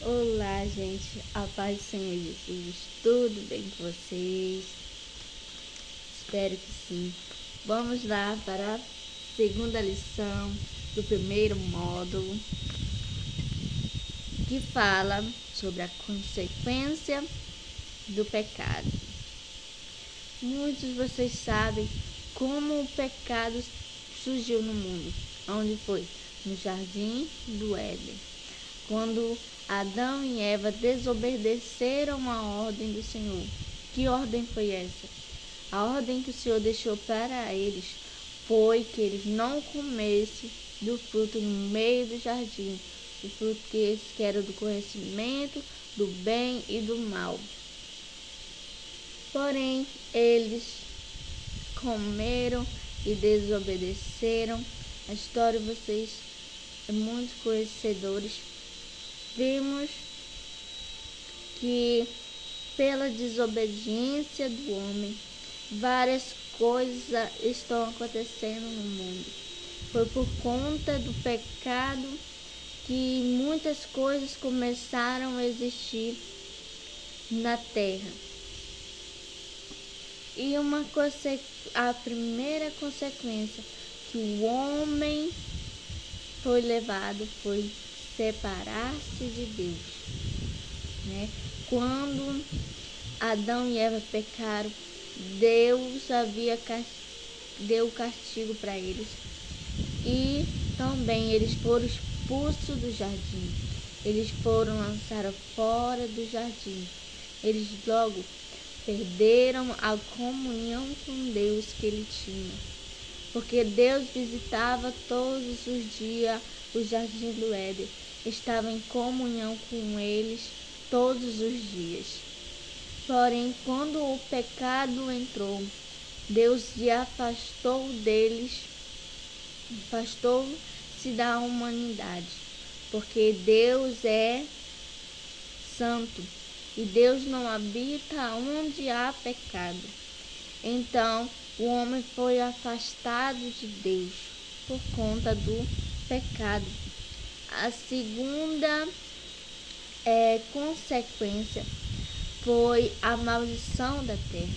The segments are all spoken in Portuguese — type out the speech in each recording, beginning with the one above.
Olá, gente, a paz do Senhor Jesus, tudo bem com vocês? Espero que sim. Vamos lá para a segunda lição do primeiro módulo, que fala sobre a consequência do pecado. Muitos de vocês sabem como o pecado surgiu no mundo. Onde foi? No jardim do Éden. Quando Adão e Eva desobedeceram a ordem do Senhor. Que ordem foi essa? A ordem que o Senhor deixou para eles foi que eles não comessem do fruto no meio do jardim, o fruto que era do conhecimento, do bem e do mal. Porém, eles comeram e desobedeceram. A história vocês é muito conhecedores. Vimos que pela desobediência do homem, várias coisas estão acontecendo no mundo. Foi por conta do pecado que muitas coisas começaram a existir na terra. E a primeira consequência que o homem foi levado foi separar-se de Deus, né? Quando Adão e Eva pecaram, Deus deu castigo para eles e também eles foram expulsos do jardim. Eles foram lançados fora do jardim. Eles logo perderam a comunhão com Deus que ele tinha, porque Deus visitava todos os dias o jardim do Éden, estava em comunhão com eles todos os dias. Porém, quando o pecado entrou, Deus se afastou deles, afastou-se da humanidade, porque Deus é santo e Deus não habita onde há pecado. Então, o homem foi afastado de Deus por conta do pecado. A segunda consequência foi a maldição da terra.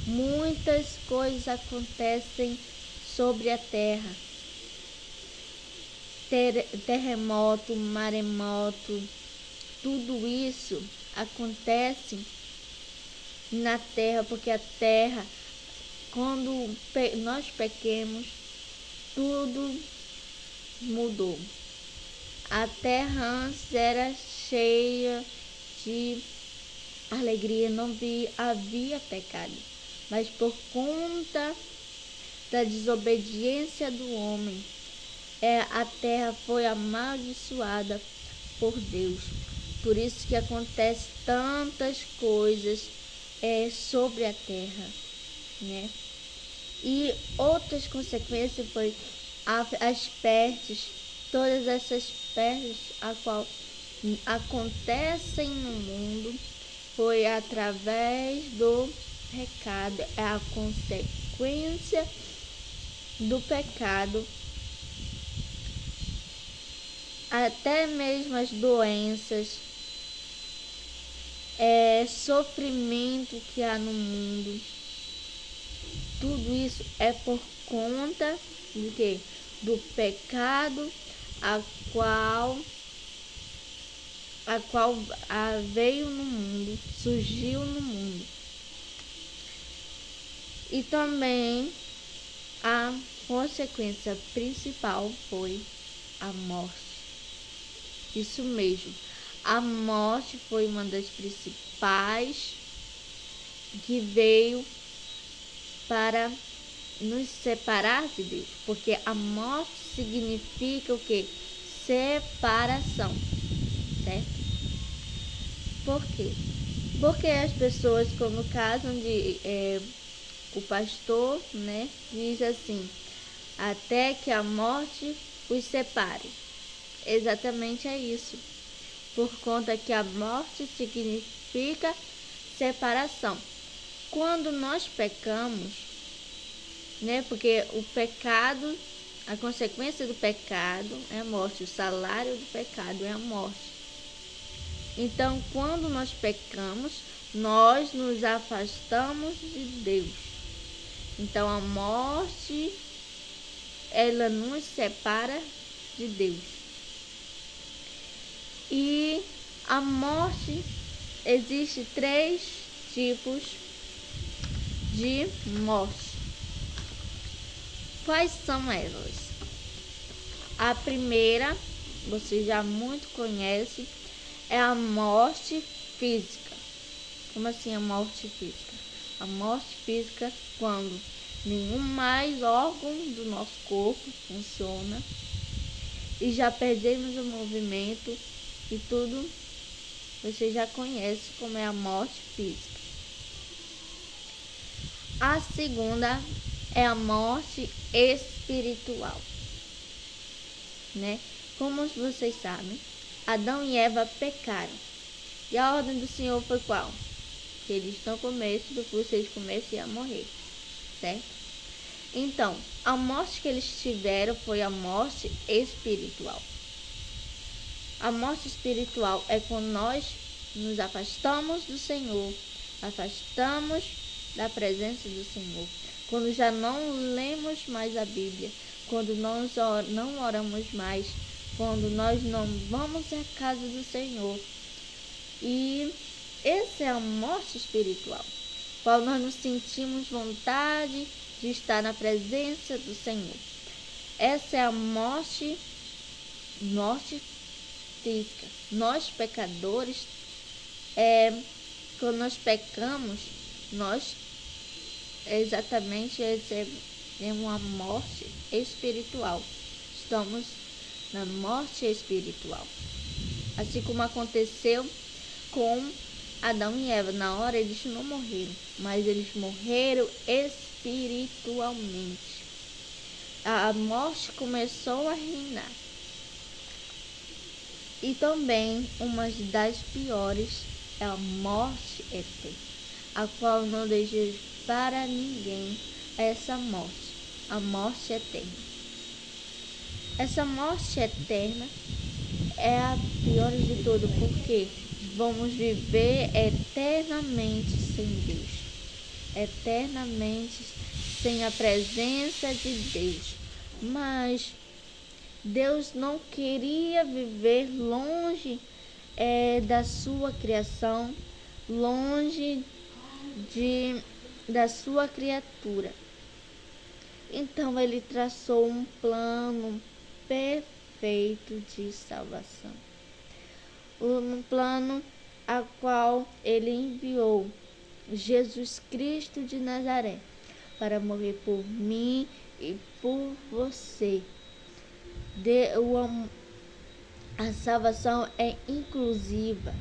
Muitas coisas acontecem sobre a terra. Terremoto, maremoto, tudo isso acontece na terra, porque a terra, quando nós pequemos, tudo mudou. A terra antes era cheia de alegria, não havia pecado, mas por conta da desobediência do homem, a terra foi amaldiçoada por Deus. Por isso que acontece tantas coisas sobre a terra, né? E outras consequências foi as pestes, todas essas pestes a qual acontecem no mundo foi através do pecado, é a consequência do pecado. Até mesmo as doenças, sofrimento que há no mundo, tudo isso é por conta do quê? Do pecado a qual veio no mundo, surgiu no mundo. E também a consequência principal foi a morte. Isso mesmo, a morte foi uma das principais que veio para nos separar de Deus, porque a morte significa o quê? Separação, certo? Por quê? Porque as pessoas, quando casam, o pastor, né, diz assim, até que a morte os separe. Exatamente é isso. Por conta que a morte significa separação. Quando nós pecamos, né, porque o pecado, a consequência do pecado é a morte, o salário do pecado é a morte. Então, quando nós pecamos, nós nos afastamos de Deus. Então, a morte, ela nos separa de Deus. E a morte, existe 3 tipos de morte. Quais são elas? A primeira, você já muito conhece, é a morte física. Como assim a morte física? A morte física é quando nenhum mais órgão do nosso corpo funciona e já perdemos o movimento e tudo, você já conhece como é a morte física. A segunda é a morte espiritual, né? Como vocês sabem, Adão e Eva pecaram. E a ordem do Senhor foi qual? Que eles não comessem, do que vocês comessem iam morrer, certo? Então, a morte que eles tiveram foi a morte espiritual. A morte espiritual é quando nós nos afastamos do Senhor, afastamos da presença do Senhor, quando já não lemos mais a Bíblia, quando nós não oramos mais, quando nós não vamos à casa do Senhor. E essa é a morte espiritual, qual nós nos sentimos vontade de estar na presença do Senhor. Essa é a morte física. Nós pecadores, quando nós pecamos, nós exatamente recebemos uma morte espiritual. Estamos na morte espiritual. Assim como aconteceu com Adão e Eva. Na hora eles não morreram, mas eles morreram espiritualmente. A morte começou a reinar. E também uma das piores é a morte eterna, a qual não desejo para ninguém essa morte, a morte eterna. Essa morte eterna é a pior de tudo, porque vamos viver eternamente sem Deus, eternamente sem a presença de Deus. Mas Deus não queria viver longe da sua criação, longe da sua criatura. Então ele traçou um plano perfeito de salvação. Um plano a qual ele enviou Jesus Cristo de Nazaré para morrer por mim e por você. A salvação é inclusiva,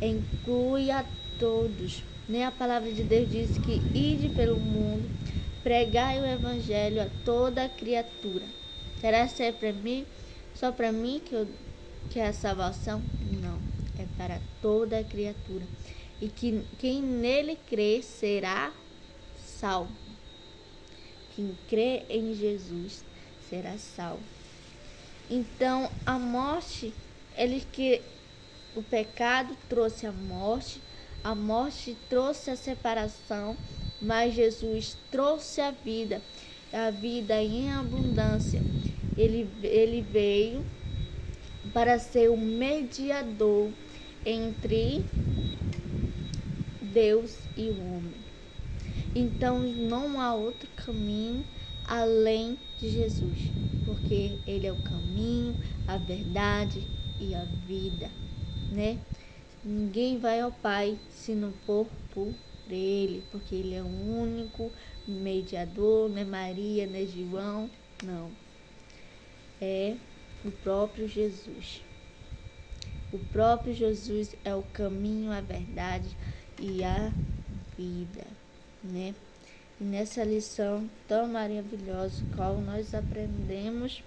inclui a todos. A palavra de Deus diz que ide pelo mundo, pregai o evangelho a toda criatura. Será ser para mim, só para mim que é a salvação? Não, é para toda a criatura. E que quem nele crê será salvo. Quem crê em Jesus será salvo. Então, a morte, o pecado trouxe a morte trouxe a separação, mas Jesus trouxe a vida em abundância. Ele veio para ser o mediador entre Deus e o homem. Então, não há outro caminho além de Jesus, porque ele é o caminho, a verdade e a vida, né? Ninguém vai ao Pai se não for por ele, porque ele é o único mediador, não é Maria, não é João, não. É o próprio Jesus. O próprio Jesus é o caminho, a verdade e a vida, né? E nessa lição tão maravilhosa, qual nós aprendemos,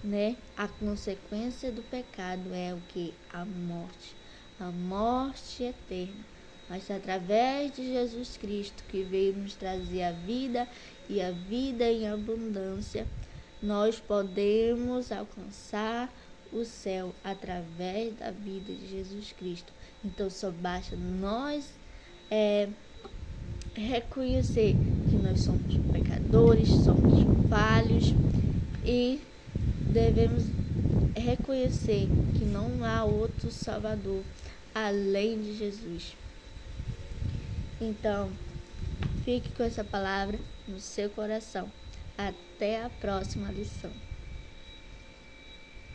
né? A consequência do pecado é o que? A morte eterna. Mas através de Jesus Cristo, que veio nos trazer a vida e a vida em abundância, nós podemos alcançar o céu através da vida de Jesus Cristo. Então só basta nós reconhecer que nós somos pecadores, somos falhos e devemos reconhecer que não há outro Salvador além de Jesus. Então, fique com essa palavra no seu coração. Até a próxima lição.